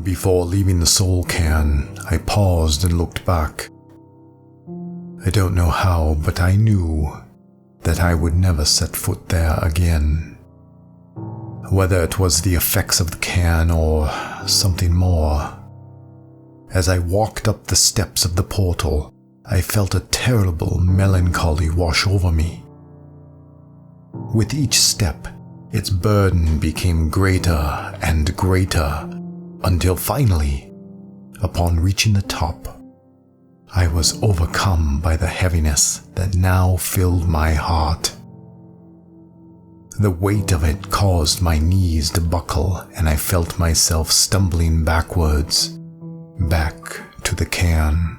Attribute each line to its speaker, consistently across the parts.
Speaker 1: Before leaving the Soul Cairn, I paused and looked back. I don't know how, but I knew that I would never set foot there again. Whether it was the effects of the cairn or something more. As I walked up the steps of the portal, I felt a terrible melancholy wash over me. With each step, its burden became greater and greater, until finally, upon reaching the top, I was overcome by the heaviness that now filled my heart. The weight of it caused my knees to buckle, and I felt myself stumbling backwards, back to the cairn.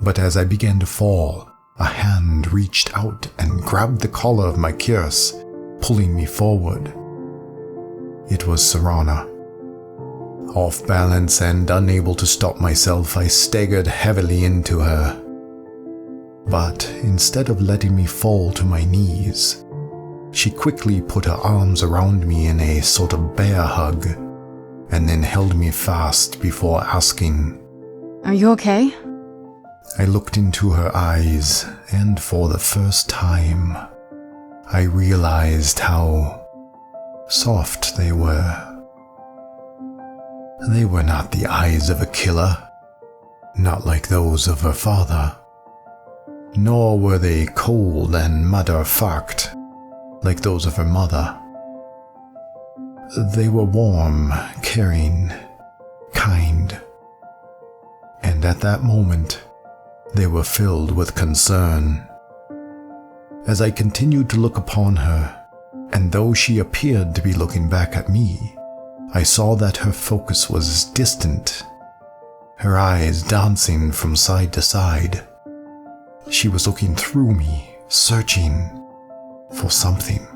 Speaker 1: But as I began to fall, a hand reached out and grabbed the collar of my cuirass, pulling me forward. It was Serana. Off balance and unable to stop myself, I staggered heavily into her. But instead of letting me fall to my knees, she quickly put her arms around me in a sort of bear hug, and then held me fast before asking,
Speaker 2: "Are you okay?"
Speaker 1: I looked into her eyes, and for the first time, I realized how soft they were. They were not the eyes of a killer, not like those of her father, nor were they cold and matter-of-fact, like those of her mother. They were warm, caring, kind, and at that moment, they were filled with concern. As I continued to look upon her, and though she appeared to be looking back at me, I saw that her focus was distant, her eyes dancing from side to side. She was looking through me, searching for something.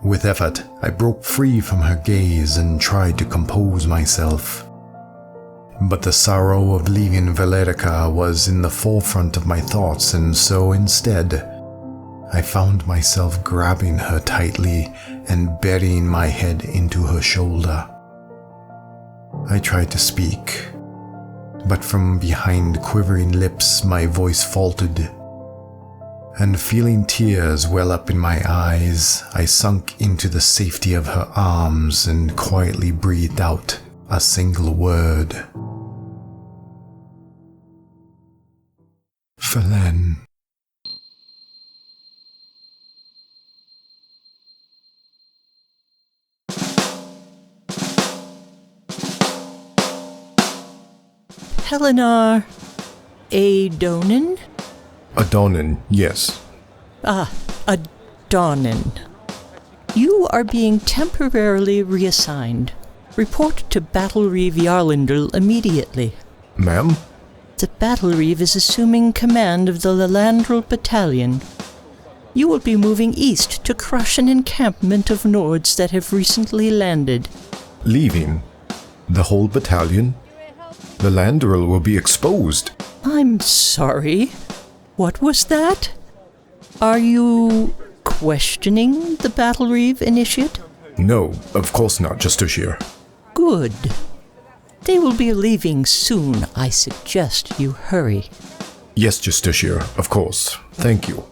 Speaker 1: With effort, I broke free from her gaze and tried to compose myself. But the sorrow of leaving Valerica was in the forefront of my thoughts, and so instead, I found myself grabbing her tightly and burying my head into her shoulder. I tried to speak, but from behind quivering lips my voice faltered, and feeling tears well up in my eyes, I sunk into the safety of her arms and quietly breathed out a single word. Phelan.
Speaker 3: Pelenar Adonin?
Speaker 4: Adonin, yes.
Speaker 3: Adonin. You are being temporarily reassigned. Report to Battle Reeve Yarlindel immediately.
Speaker 4: Ma'am?
Speaker 3: The Battle Reeve is assuming command of the Lalandrel Battalion. You will be moving east to crush an encampment of Nords that have recently landed.
Speaker 4: Leaving? The whole battalion? The Landrel will be exposed.
Speaker 3: I'm sorry. What was that? Are you questioning the Battle Reeve initiate?
Speaker 4: No, of course not, Justiciar.
Speaker 3: Good. They will be leaving soon. I suggest you hurry.
Speaker 4: Yes, Justiciar, of course. Thank you.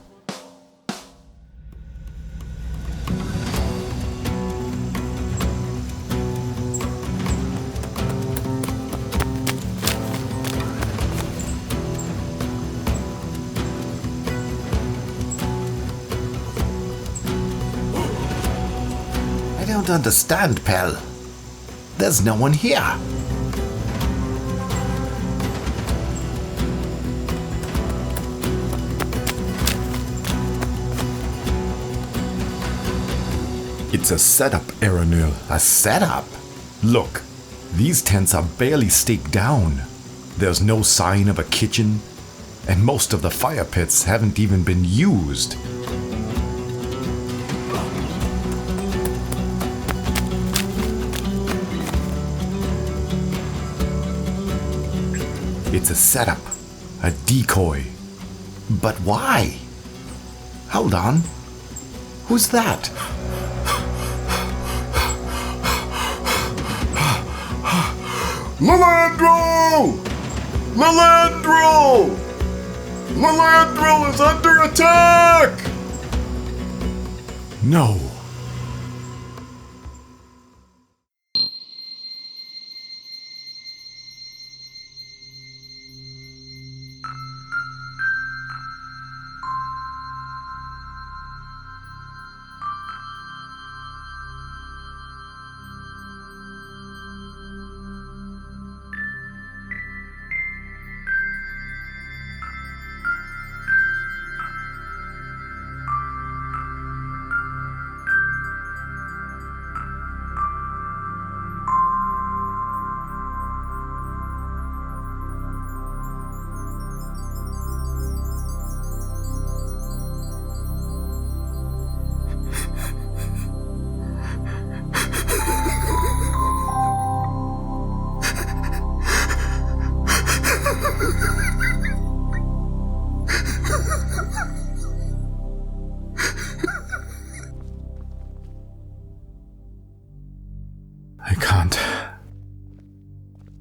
Speaker 5: I don't understand, Pel. There's no one here.
Speaker 4: It's a setup, Aranil.
Speaker 5: A setup?
Speaker 4: Look, these tents are barely staked down. There's no sign of a kitchen, and most of the fire pits haven't even been used. It's a setup, a decoy.
Speaker 5: But why? Hold on. Who's that?
Speaker 4: Melandro! Melandro! Melandro is under attack! No.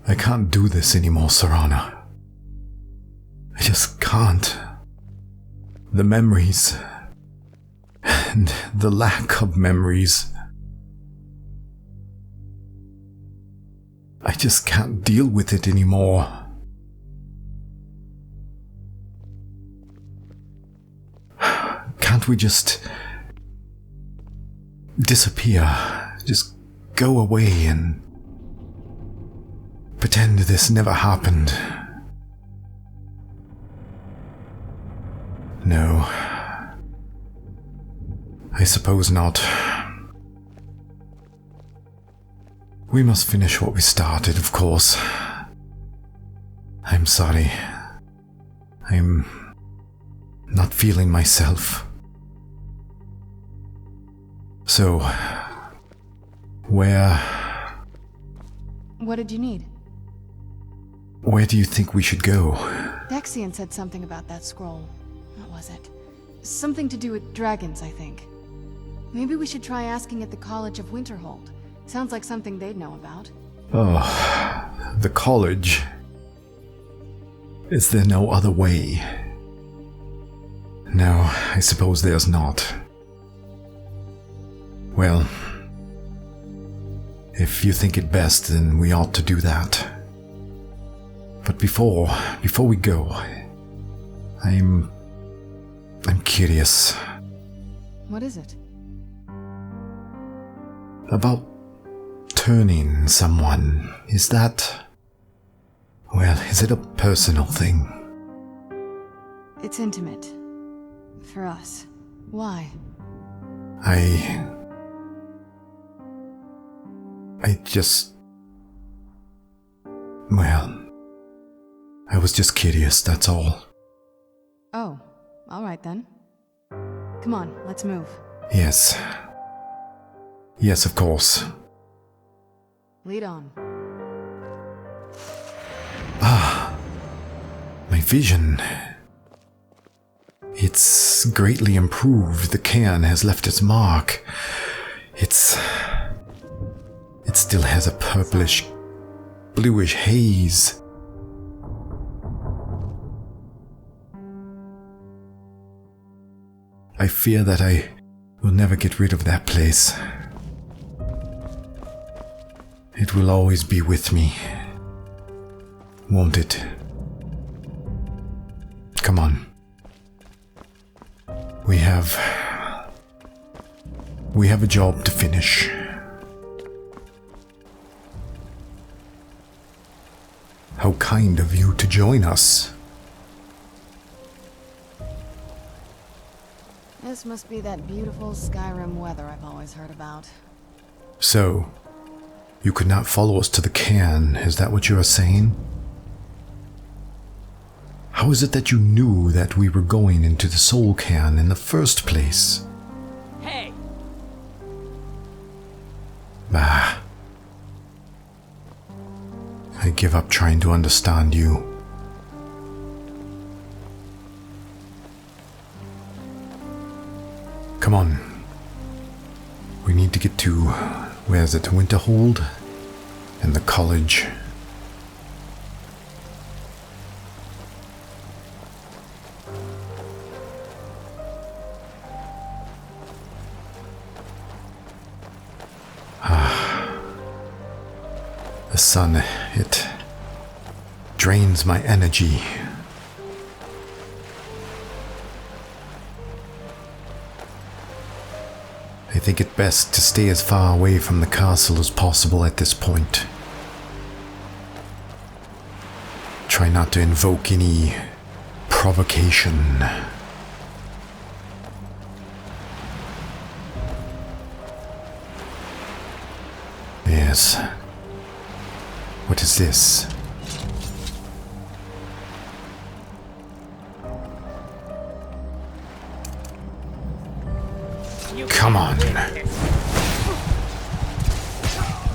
Speaker 4: I can't do this anymore, Sarana. I just can't. The memories, and the lack of memories. I just can't deal with it anymore. Can't we just disappear? Just go away and pretend this never happened? No. I suppose not. We must finish what we started, of course. I'm sorry. I'm not feeling myself. So, where
Speaker 2: What did you need?
Speaker 1: do you think we should go?
Speaker 2: Dexian said something about that scroll. What was it? Something to do with dragons, I think. Maybe we should try asking at the College of Winterhold. Sounds like something they'd know about.
Speaker 1: Oh, the college. Is there no other way? No, I suppose there's not. Well, if you think it best, then we ought to do that. But before we go, I'm curious.
Speaker 2: What is it?
Speaker 1: About turning someone. Is it a personal thing?
Speaker 2: It's intimate. For us. Why?
Speaker 1: I was just curious, that's all.
Speaker 2: Oh, alright then. Come on, let's move.
Speaker 1: Yes. Yes, of course.
Speaker 2: Lead on.
Speaker 1: My vision. It's greatly improved. The cairn has left its mark. It still has a purplish, bluish haze. I fear that I will never get rid of that place. It will always be with me, won't it? Come on. We have a job to finish. How kind of you to join us.
Speaker 2: This must be that beautiful Skyrim weather I've always heard about.
Speaker 1: So, you could not follow us to the cairn, is that what you are saying? How is it that you knew that we were going into the Soul Cairn in the first place?
Speaker 6: Hey!
Speaker 1: Bah. I give up trying to understand you. Come on. We need to get to, where is it, Winterhold? And the college. sun, it drains my energy. I think it best to stay as far away from the castle as possible at this point. Try not to invoke any provocation. Yes. What is this? Come on.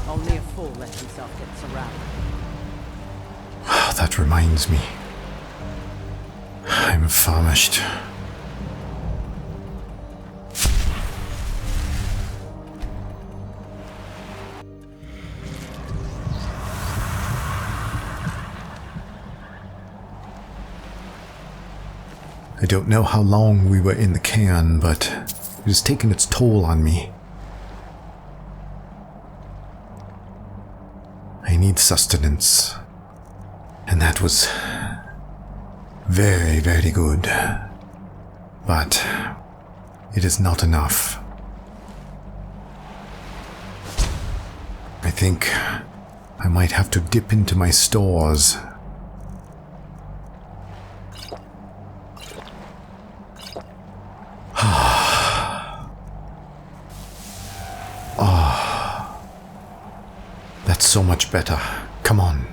Speaker 6: Only a fool lets himself get surrounded.
Speaker 1: That reminds me. I'm famished. I don't know how long we were in the cairn, but it has taken its toll on me. I need sustenance. And that was very, very good. But it is not enough. I think I might have to dip into my stores. That's so much better. Come on.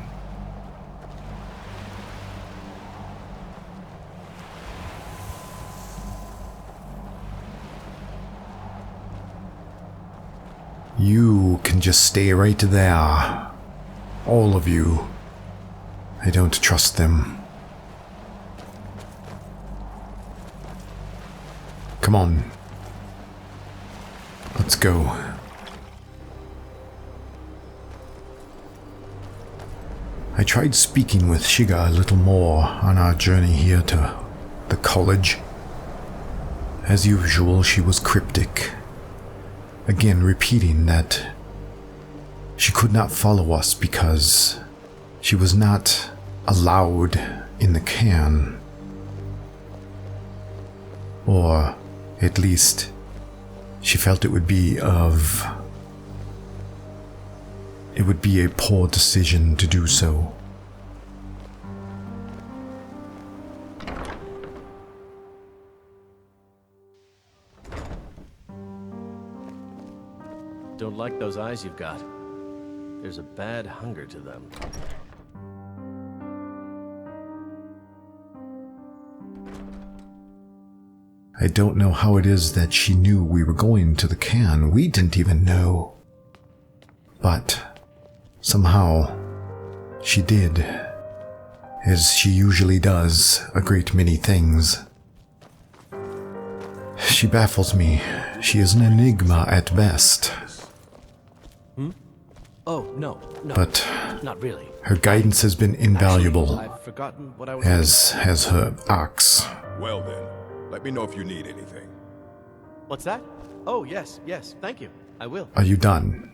Speaker 1: You can just stay right there. All of you. I don't trust them. Come on. Let's go. I tried speaking with Shiga a little more on our journey here to the college. As usual, she was cryptic. Again repeating that she could not follow us because she was not allowed in the cairn. Or, at least, she felt it would be a poor decision to do so.
Speaker 7: Don't like those eyes you've got. There's a bad hunger to them.
Speaker 1: I don't know how it is that she knew we were going to the cairn. We didn't even know. But somehow she did, as she usually does a great many things. She baffles me. She is an enigma at best.
Speaker 7: Oh, no,
Speaker 1: But
Speaker 7: not really.
Speaker 1: her guidance has been invaluable,
Speaker 7: I've forgotten what I was...
Speaker 1: as has her ox.
Speaker 8: Well then, let me know if you need anything.
Speaker 7: What's that? Oh, yes, thank you. I will.
Speaker 1: Are you done?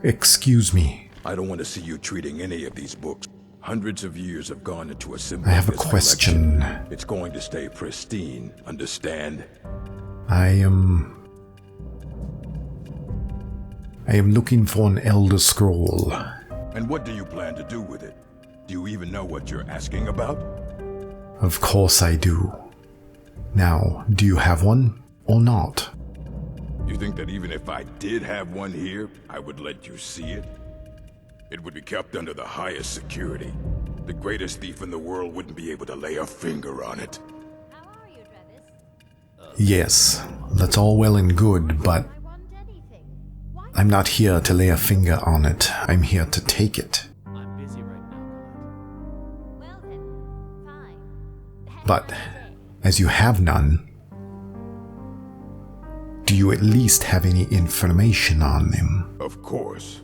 Speaker 1: Excuse me.
Speaker 8: I don't want to see you treating any of these books. Hundreds of years have gone into a symbol.
Speaker 1: I have a
Speaker 8: of this
Speaker 1: question.
Speaker 8: collection. It's going to stay pristine, understand?
Speaker 1: I am looking for an Elder Scroll.
Speaker 8: And what do you plan to do with it? Do you even know what you're asking about?
Speaker 1: Of course I do. Now, do you have one or not?
Speaker 8: You think that even if I did have one here, I would let you see it? It would be kept under the highest security. The greatest thief in the world wouldn't be able to lay a finger on it.
Speaker 9: How are you, Travis?
Speaker 1: Yes, that's all well and good, but
Speaker 9: I want anything. Why?
Speaker 1: I'm not here to lay a finger on it. I'm here to take it.
Speaker 7: I'm busy right now.
Speaker 9: Well then, fine.
Speaker 1: But, as you have none, do you at least have any information on them?
Speaker 8: Of course.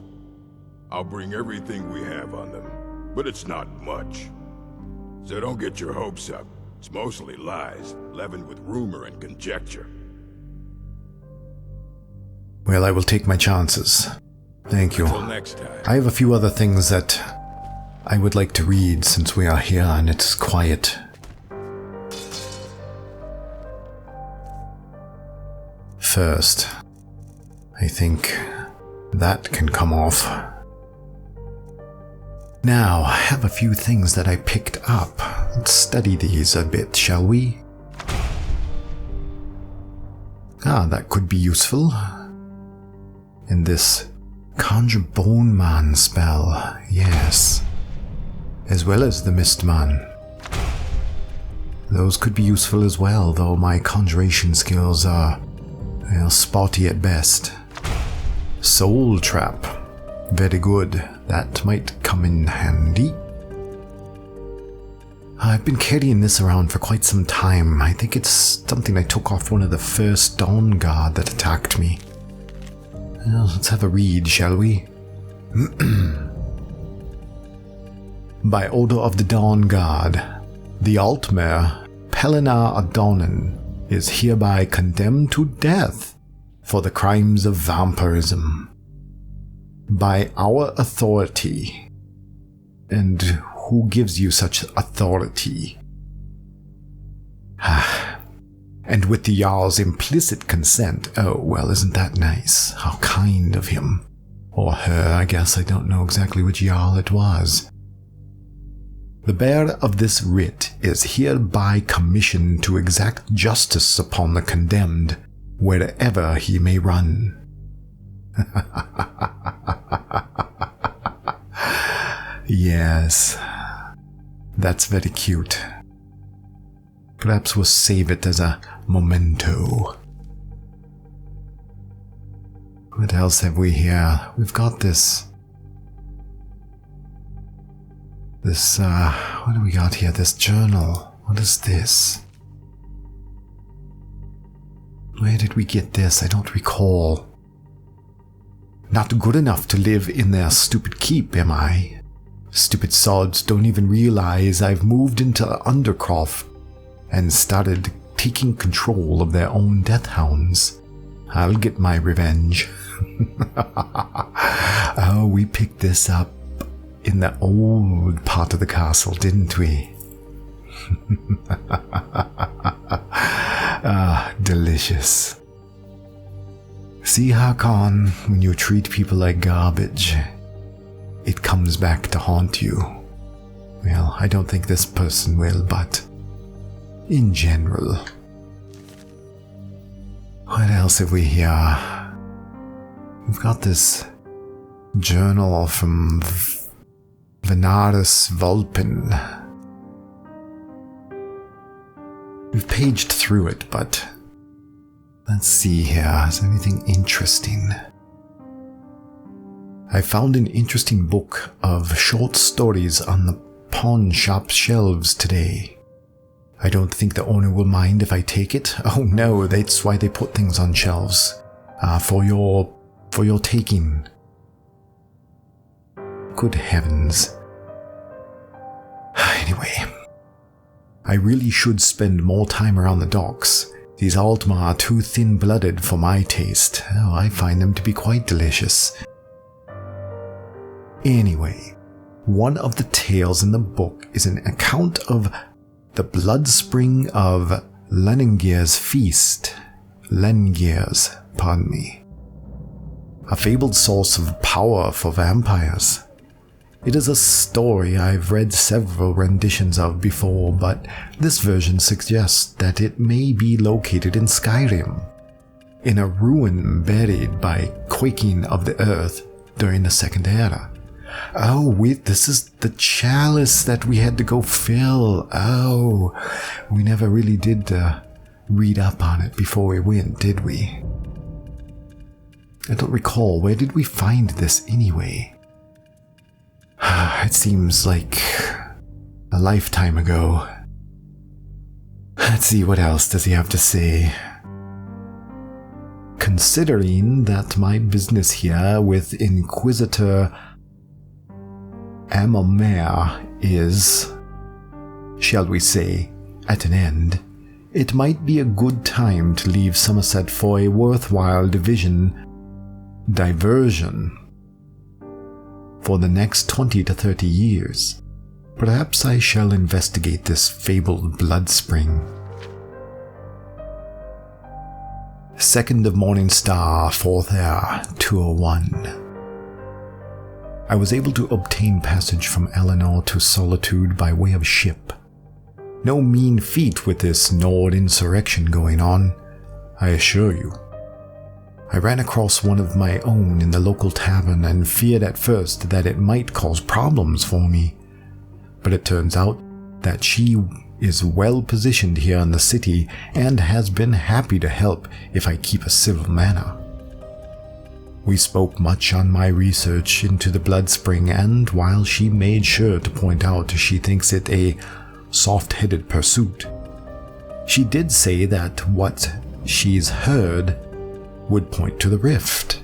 Speaker 8: I'll bring everything we have on them, but it's not much. So don't get your hopes up. It's mostly lies, leavened with rumor and conjecture.
Speaker 1: Well, I will take my chances. Thank you.
Speaker 8: Until next time.
Speaker 1: I have a few other things that I would like to read since we are here and it's quiet. First, I think that can come off. Now, I have a few things that I picked up. Let's study these a bit, shall we? That could be useful. And this Conjure Bone Man spell, yes. As well as the Mist Man. Those could be useful as well, though my conjuration skills are, well, spotty at best. Soul Trap, very good. That might come in handy. I've been carrying this around for quite some time. I think it's something I took off one of the first Dawn Guard that attacked me. Well, let's have a read, shall we? By order of the Dawn Guard, the Altmare, Pelenar Adonin, is hereby condemned to death for the crimes of vampirism. By our authority. And who gives you such authority? And with the Jarl's implicit consent. Oh, well, isn't that nice? How kind of him. Or her, I guess. I don't know exactly which Jarl it was. The bearer of this writ is hereby commissioned to exact justice upon the condemned, wherever he may run. Yes, that's very cute. Perhaps we'll save it as a memento. What else have we here? We've got this, what do we got here? This journal. What is this? Where did we get this? I don't recall. Not good enough to live in their stupid keep, am I? Stupid sods don't even realize I've moved into Undercroft and started taking control of their own death hounds. I'll get my revenge. Oh, we picked this up in the old part of the castle, didn't we? Delicious. See, Hakon, when you treat people like garbage, it comes back to haunt you. Well, I don't think this person will, but in general. What else have we here? We've got this journal from Venaris Vulpin. We've paged through it, but let's see here. Is there anything interesting? I found an interesting book of short stories on the pawn shop shelves today. I don't think the owner will mind if I take it. Oh no, that's why they put things on shelves. For your taking. Good heavens. Anyway, I really should spend more time around the docks. These Altmar are too thin-blooded for my taste. Oh, I find them to be quite delicious. Anyway, one of the tales in the book is an account of the blood spring of Leningir's feast. Leningir's, pardon me. A fabled source of power for vampires. It is a story I've read several renditions of before, but this version suggests that it may be located in Skyrim, in a ruin buried by quaking of the earth during the Second Era. Oh, wait, this is the chalice that we had to go fill. Oh, we never really did read up on it before we went, did we? I don't recall. Where did we find this anyway? It seems like a lifetime ago. Let's see, what else does he have to say? Considering that my business here with Inquisitor Amomare is, shall we say, at an end, it might be a good time to leave Somerset for a worthwhile diversion. for the next 20 to 30 years. Perhaps I shall investigate this fabled blood spring. 2nd of Morning Star, 4th Air, 201. I was able to obtain passage from Eleanor to Solitude by way of ship. No mean feat with this Nord insurrection going on, I assure you. I ran across one of my own in the local tavern and feared at first that it might cause problems for me. But it turns out that she is well positioned here in the city and has been happy to help if I keep a civil manner. We spoke much on my research into the blood spring, and while she made sure to point out she thinks it a soft-headed pursuit, she did say that what she's heard would point to the rift.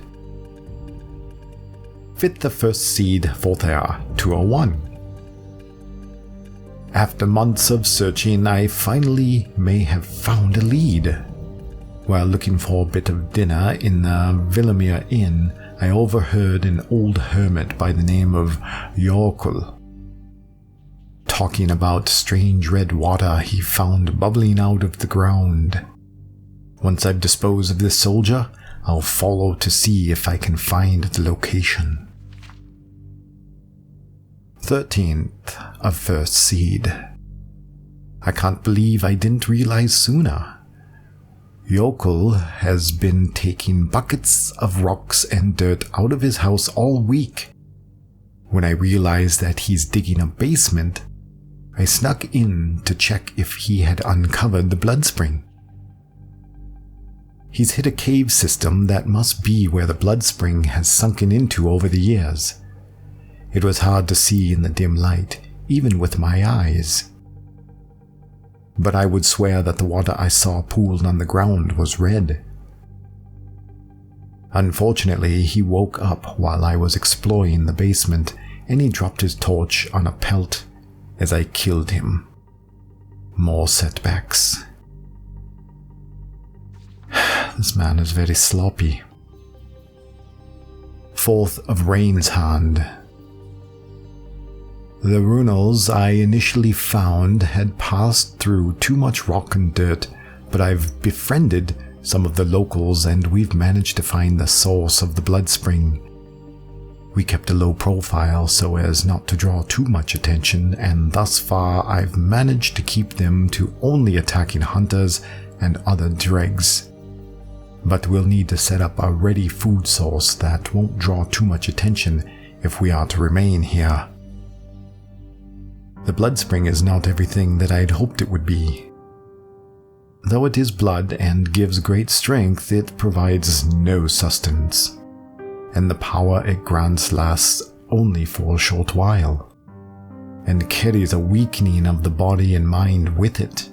Speaker 1: 5th of 1st Seed, 4th Air, 201. After months of searching, I finally may have found a lead. While looking for a bit of dinner in the Villamere Inn, I overheard an old hermit by the name of Yorkul talking about strange red water he found bubbling out of the ground. Once I've disposed of this soldier, I'll follow to see if I can find the location. 13th of 1st Seed. I can't believe I didn't realize sooner. Yokul has been taking buckets of rocks and dirt out of his house all week. When I realized that he's digging a basement, I snuck in to check if he had uncovered the blood spring. He's hit a cave system that must be where the blood spring has sunken into over the years. It was hard to see in the dim light, even with my eyes. But I would swear that the water I saw pooled on the ground was red. Unfortunately, he woke up while I was exploring the basement, and he dropped his torch on a pelt as I killed him. More setbacks. This man is very sloppy. 4th of Rain's Hand. The runels I initially found had passed through too much rock and dirt, but I've befriended some of the locals and we've managed to find the source of the blood spring. We kept a low profile so as not to draw too much attention, and thus far I've managed to keep them to only attacking hunters and other dregs. But we'll need to set up a ready food source that won't draw too much attention if we are to remain here. The blood spring is not everything that I'd hoped it would be. Though it is blood and gives great strength, it provides no sustenance, and the power it grants lasts only for a short while, and carries a weakening of the body and mind with it.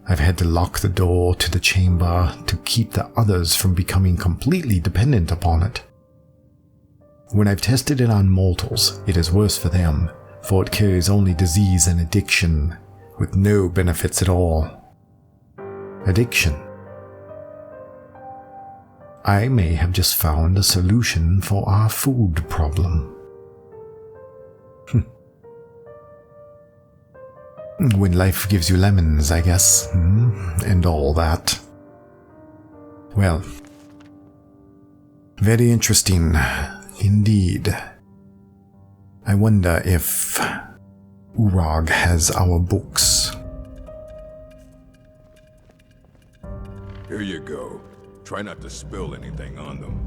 Speaker 1: I've had to lock the door to the chamber to keep the others from becoming completely dependent upon it. When I've tested it on mortals, it is worse for them, for it carries only disease and addiction, with no benefits at all. Addiction. I may have just found a solution for our food problem. When life gives you lemons, I guess, and all that. Well, very interesting indeed. I wonder if Urag has our books.
Speaker 8: Here you go. Try not to spill anything on them.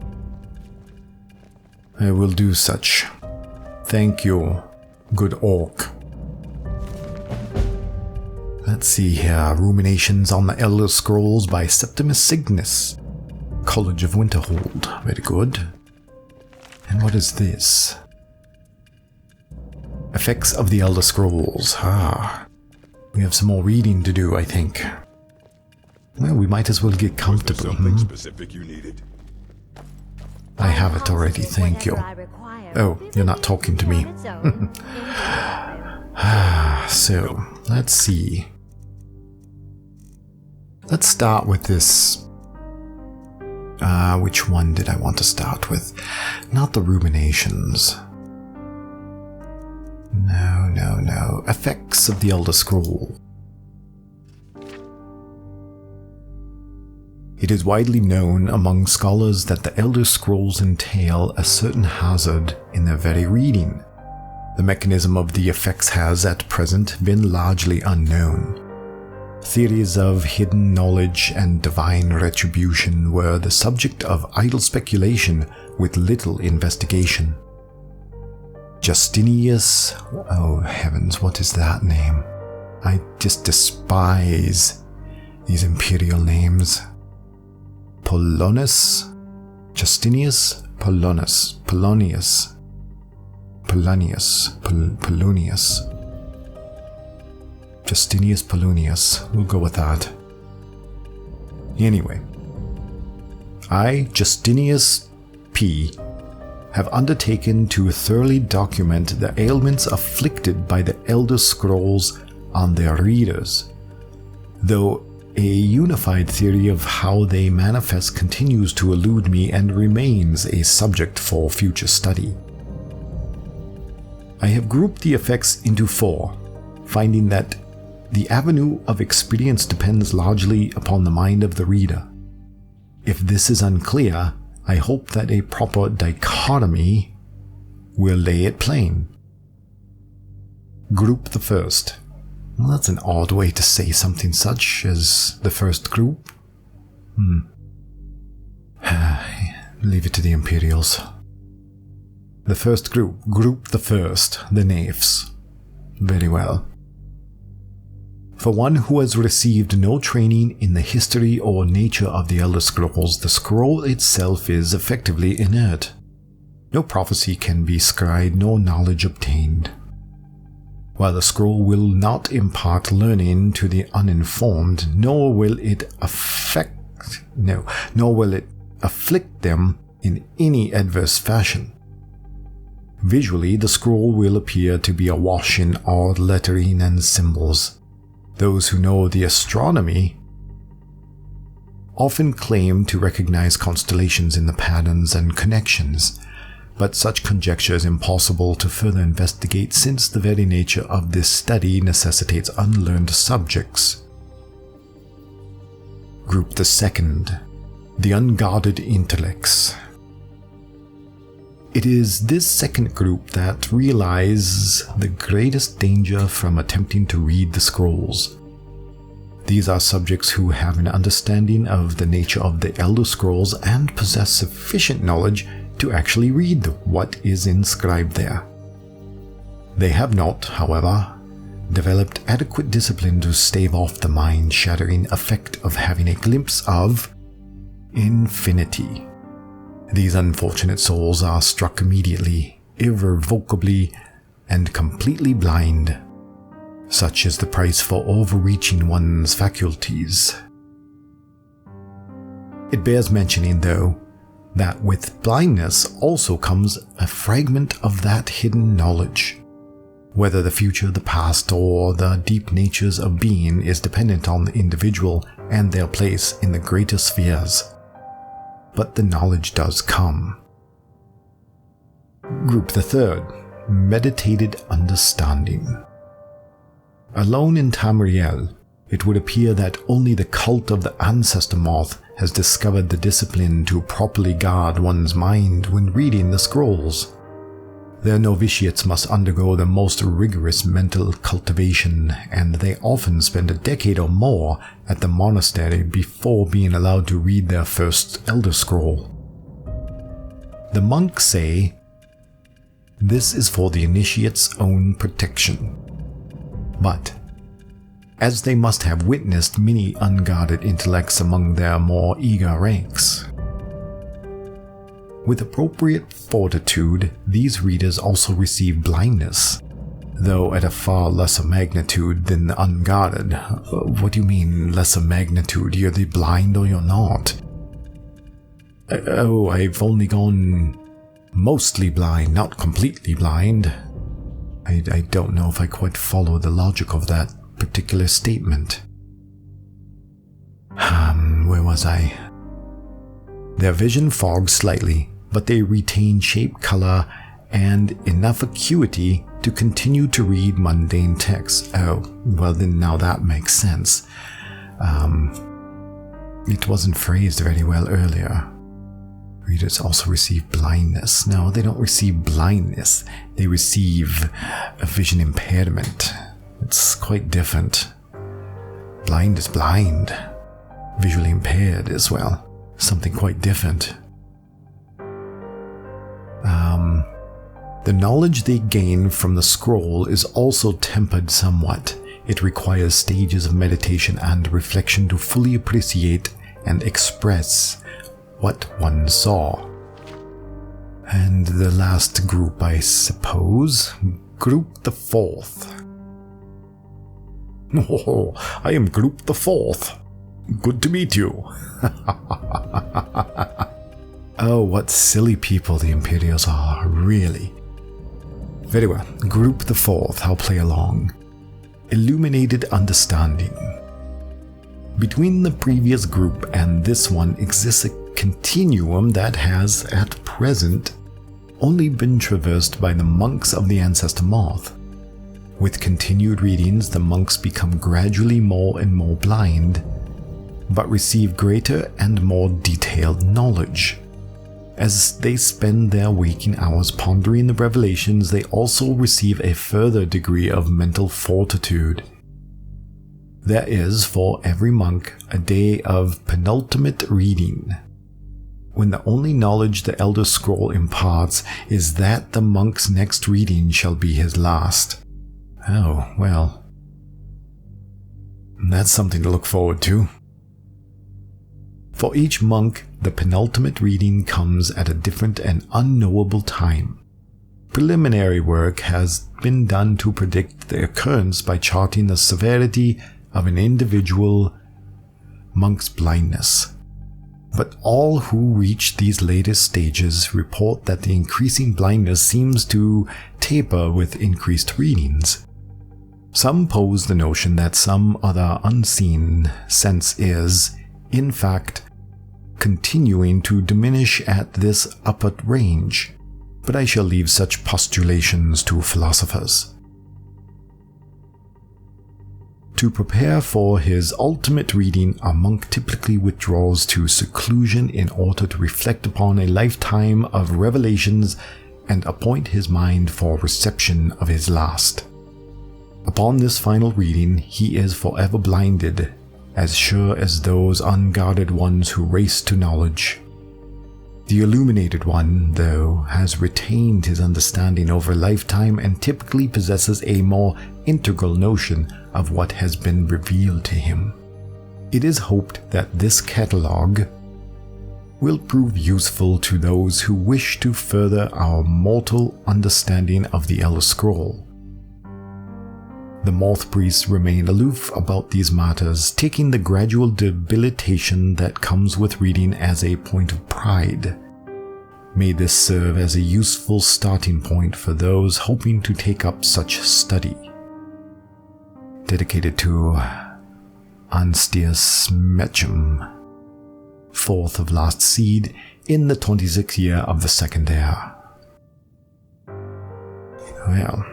Speaker 1: I will do such. Thank you, good orc. Let's see here. Ruminations on the Elder Scrolls by Septimus Cygnus. College of Winterhold. Very good. And what is this? Effects of the Elder Scrolls. We have some more reading to do, I think. Well, we might as well get comfortable.
Speaker 8: Something specific you needed?
Speaker 1: I have it already, thank you. Oh, you're not talking to me. So, let's see. Let's start with this. Which one did I want to start with? Not the ruminations.
Speaker 4: No. Effects of the Elder Scroll. It is widely known among scholars that the Elder Scrolls entail a certain hazard in their very reading. The mechanism of the effects has, at present, been largely unknown. Theories of hidden knowledge and divine retribution were the subject of idle speculation with little investigation. Justinius, oh heavens, what is that name? I just despise these imperial names. Polonius, Justinius, Polonius, Justinius Polonius, we'll go with that. Anyway, I, Justinius P., have undertaken to thoroughly document the ailments afflicted by the Elder Scrolls on their readers, though a unified theory of how they manifest continues to elude me and remains a subject for future study. I have grouped the effects into 4, finding that the avenue of experience depends largely upon the mind of the reader. If this is unclear, I hope that a proper dichotomy will lay it plain. Group the first. Well, that's an odd way to say something such as the first group. Leave it to the Imperials. The first group. Group the first. The Knaves. Very well. For one who has received no training in the history or nature of the Elder Scrolls, the scroll itself is effectively inert. No prophecy can be scried, no knowledge obtained. While the scroll will not impart learning to the uninformed, nor will it afflict them in any adverse fashion. Visually, the scroll will appear to be awash in odd lettering and symbols. Those who know the astronomy often claim to recognize constellations in the patterns and connections, but such conjecture is impossible to further investigate since the very nature of this study necessitates unlearned subjects. Group the second, the unguarded intellects. It is this second group that realize the greatest danger from attempting to read the scrolls. These are subjects who have an understanding of the nature of the Elder Scrolls and possess sufficient knowledge to actually read what is inscribed there. They have not, however, developed adequate discipline to stave off the mind-shattering effect of having a glimpse of infinity. These unfortunate souls are struck immediately, irrevocably, and completely blind. Such is the price for overreaching one's faculties. It bears mentioning, though, that with blindness also comes a fragment of that hidden knowledge. Whether the future, the past, or the deep natures of being is dependent on the individual and their place in the greater spheres. But the knowledge does come. Group the third, meditated understanding. Alone in Tamriel, it would appear that only the cult of the ancestor moth has discovered the discipline to properly guard one's mind when reading the scrolls. Their novitiates must undergo the most rigorous mental cultivation, and they often spend a decade or more at the monastery before being allowed to read their first Elder Scroll. The monks say this is for the initiate's own protection. But, as they must have witnessed many unguarded intellects among their more eager ranks, with appropriate fortitude, these readers also receive blindness, though at a far lesser magnitude than the unguarded. What do you mean, lesser magnitude? You're either blind or you're not. Oh, I've only gone mostly blind, not completely blind. I don't know if I quite follow the logic of that particular statement. Where was I? Their vision fogs slightly, but they retain shape, color, and enough acuity to continue to read mundane texts. Oh, well then now that makes sense. It wasn't phrased very well earlier. Readers also receive blindness. No, they don't receive blindness. They receive a vision impairment. It's quite different. Blind is blind. Visually impaired as well. Something quite different. The knowledge they gain from the scroll is also tempered somewhat. It requires stages of meditation and reflection to fully appreciate and express what one saw. And the last group, I suppose, Group the Fourth. Oh, I am Group the Fourth. Good to meet you. Oh, what silly people the Imperials are, really. Very well, Group the Fourth, I'll play along. Illuminated Understanding. Between the previous group and this one exists a continuum that has, at present, only been traversed by the monks of the Ancestor Moth. With continued readings, the monks become gradually more and more blind, but receive greater and more detailed knowledge. As they spend their waking hours pondering the revelations, they also receive a further degree of mental fortitude. There is, for every monk, a day of penultimate reading, when the only knowledge the Elder Scroll imparts is that the monk's next reading shall be his last. Oh, well. That's something to look forward to. For each monk, the penultimate reading comes at a different and unknowable time. Preliminary work has been done to predict the occurrence by charting the severity of an individual monk's blindness. But all who reach these latest stages report that the increasing blindness seems to taper with increased readings. Some pose the notion that some other unseen sense is, in fact, continuing to diminish at this upper range, but I shall leave such postulations to philosophers. To prepare for his ultimate reading, a monk typically withdraws to seclusion in order to reflect upon a lifetime of revelations and appoint his mind for reception of his last. Upon this final reading, he is forever blinded, as sure as those unguarded ones who race to knowledge. The illuminated one, though, has retained his understanding over a lifetime and typically possesses a more integral notion of what has been revealed to him. It is hoped that this catalogue will prove useful to those who wish to further our mortal understanding of the Elder Scroll. The Moth Priests remain aloof about these matters, taking the gradual debilitation that comes with reading as a point of pride. May this serve as a useful starting point for those hoping to take up such study. Dedicated to Anstius Mecham, 4th of last seed in the 26th year of the Second Heir. Well,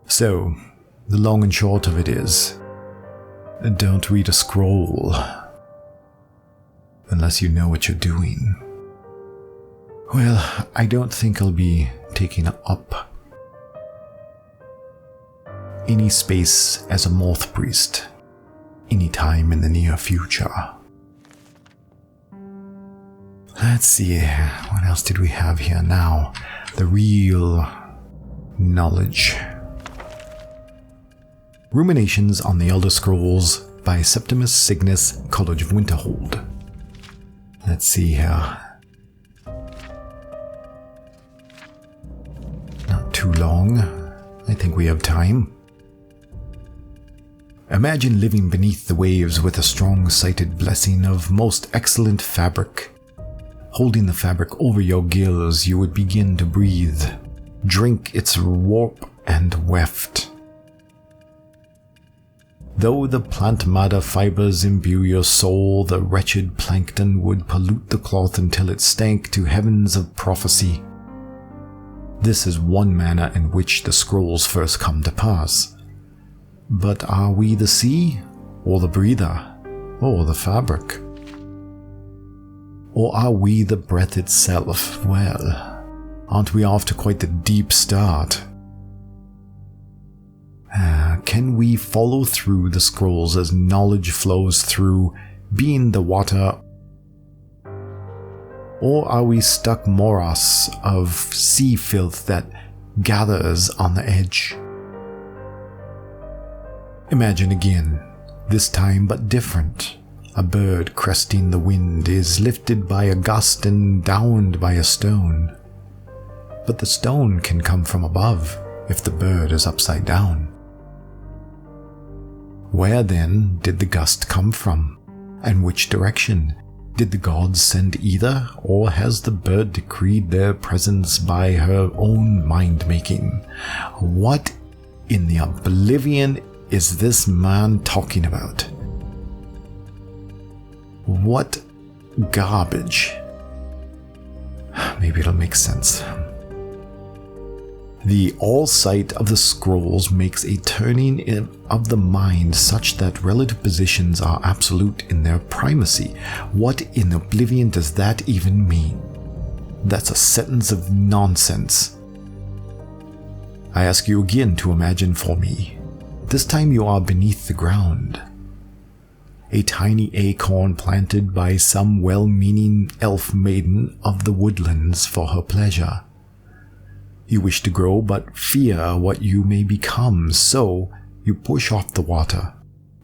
Speaker 4: so, the long and short of it is, don't read a scroll unless you know what you're doing. Well, I don't think I'll be taking up any space as a Moth Priest anytime in the near future. Let's see, what else did we have here now? The real knowledge. Ruminations on the Elder Scrolls by Septimus Cygnus, College of Winterhold. Let's see here. Not too long. I think we have time. Imagine living beneath the waves with a strong-sighted blessing of most excellent fabric. Holding the fabric over your gills, you would begin to breathe. Drink its warp and weft. Though the plant matter fibers imbue your soul, the wretched plankton would pollute the cloth until it stank to heavens of prophecy. This is one manner in which the scrolls first come to pass. But are we the sea, or the breather, or the fabric? Or are we the breath itself? Well, aren't we off to quite the deep start? Can we follow through the scrolls as knowledge flows through, being the water? Or are we stuck morass of sea filth that gathers on the edge? Imagine again, this time but different. A bird cresting the wind is lifted by a gust and downed by a stone. But the stone can come from above if the bird is upside down. Where then did the gust come from? And which direction? Did the gods send either, or has the bird decreed their presence by her own mind-making? What in the oblivion is this man talking about? What garbage? Maybe it'll make sense. The all-sight of the scrolls makes a turning of the mind such that relative positions are absolute in their primacy. What in oblivion does that even mean? That's a sentence of nonsense. I ask you again to imagine for me. This time you are beneath the ground. A tiny acorn planted by some well-meaning elf maiden of the woodlands for her pleasure. You wish to grow, but fear what you may become, so you push off the water,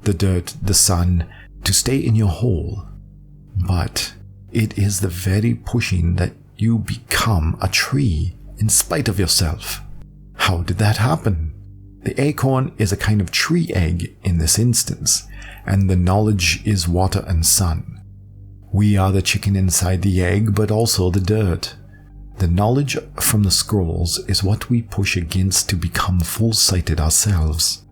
Speaker 4: the dirt, the sun, to stay in your hole. But it is the very pushing that you become a tree, in spite of yourself. How did that happen? The acorn is a kind of tree egg in this instance, and the knowledge is water and sun. We are the chicken inside the egg, but also the dirt. The knowledge from the scrolls is what we push against to become full-sighted ourselves.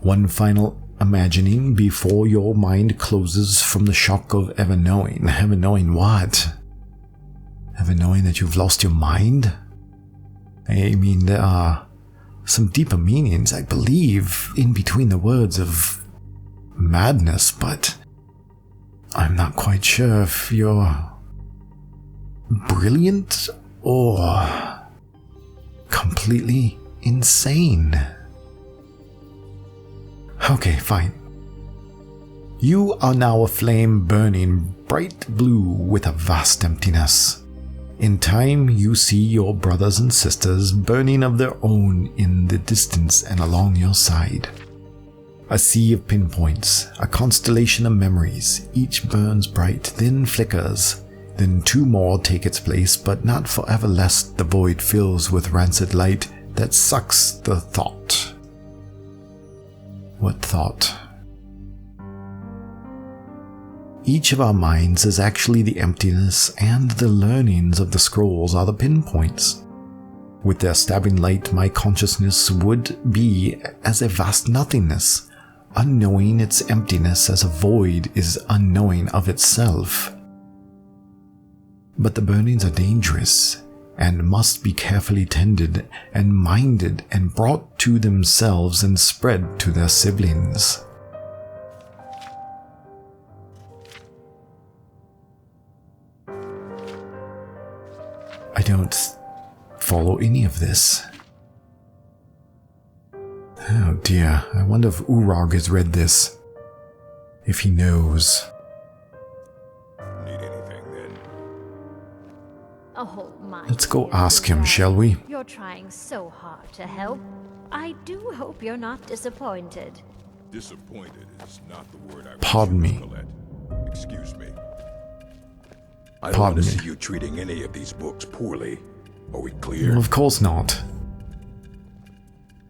Speaker 4: One final imagining before your mind closes from the shock of ever knowing. Ever knowing what? Ever knowing that you've lost your mind? I mean, there are some deeper meanings, I believe, in between the words of madness, but I'm not quite sure if you're brilliant or completely insane. Okay, fine. You are now a flame burning bright blue with a vast emptiness. In time, you see your brothers and sisters burning of their own in the distance and along your side. A sea of pinpoints, a constellation of memories, each burns bright, then flickers. Then two more take its place, but not forever, lest the void fills with rancid light that sucks the thought. What thought? Each of our minds is actually the emptiness, and the learnings of the scrolls are the pinpoints. With their stabbing light, my consciousness would be as a vast nothingness, unknowing its emptiness as a void is unknowing of itself. But the burnings are dangerous, and must be carefully tended and minded and brought to themselves and spread to their siblings. I don't follow any of this. Oh dear, I wonder if Urag has read this. If he knows.
Speaker 9: Oh, my
Speaker 4: Let's go
Speaker 9: dear
Speaker 4: ask him,
Speaker 9: Dad.
Speaker 4: shall we?
Speaker 9: You're trying so hard to help. I do hope you're not disappointed.
Speaker 8: Disappointed is not the word I
Speaker 4: Pardon
Speaker 8: would use,
Speaker 4: me.
Speaker 8: Colette. Excuse me. I don't
Speaker 4: Pardon
Speaker 8: want to
Speaker 4: me.
Speaker 8: see you treating any of these books poorly. Are we
Speaker 4: Well,
Speaker 8: clear?
Speaker 4: of course not.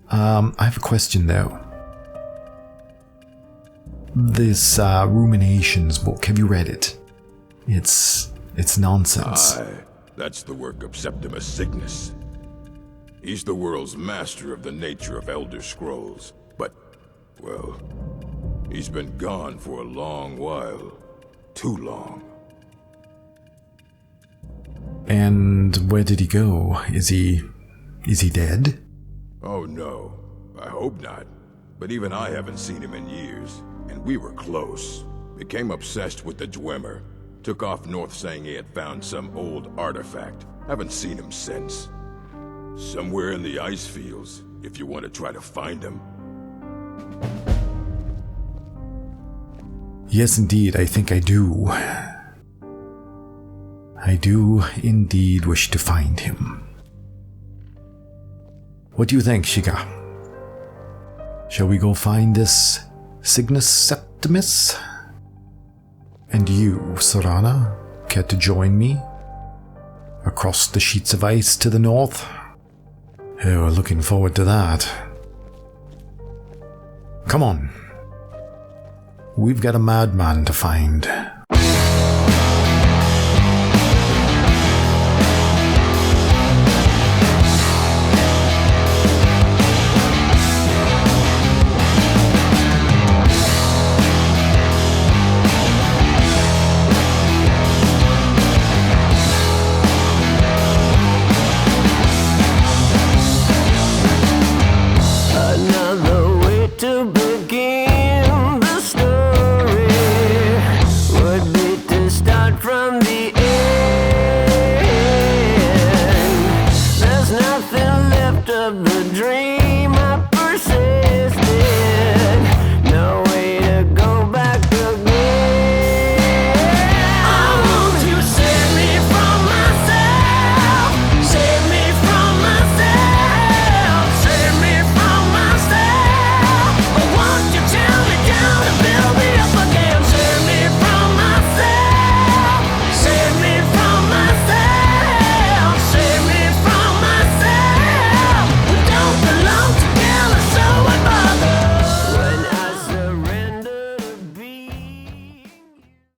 Speaker 4: I have a question though. This Ruminations book, have you read it? It's nonsense.
Speaker 8: Aye, that's the work of Septimus Cygnus. He's the world's master of the nature of Elder Scrolls. But Well, he's been gone for a long while. Too long.
Speaker 4: And where did he go? Is he dead?
Speaker 8: Oh no, I hope not. But even I haven't seen him in years, and we were close. Became obsessed with the Dwemer. Took off north saying he had found some old artifact. Haven't seen him since. Somewhere in the ice fields, if you want to try to find him.
Speaker 4: Yes, indeed, I think I do. I do indeed wish to find him. What do you think, Shiga? Shall we go find this Cygnus Septimus? And you, Serana, care to join me? Across the sheets of ice to the north? Oh, looking forward to that. Come on. We've got a madman to find.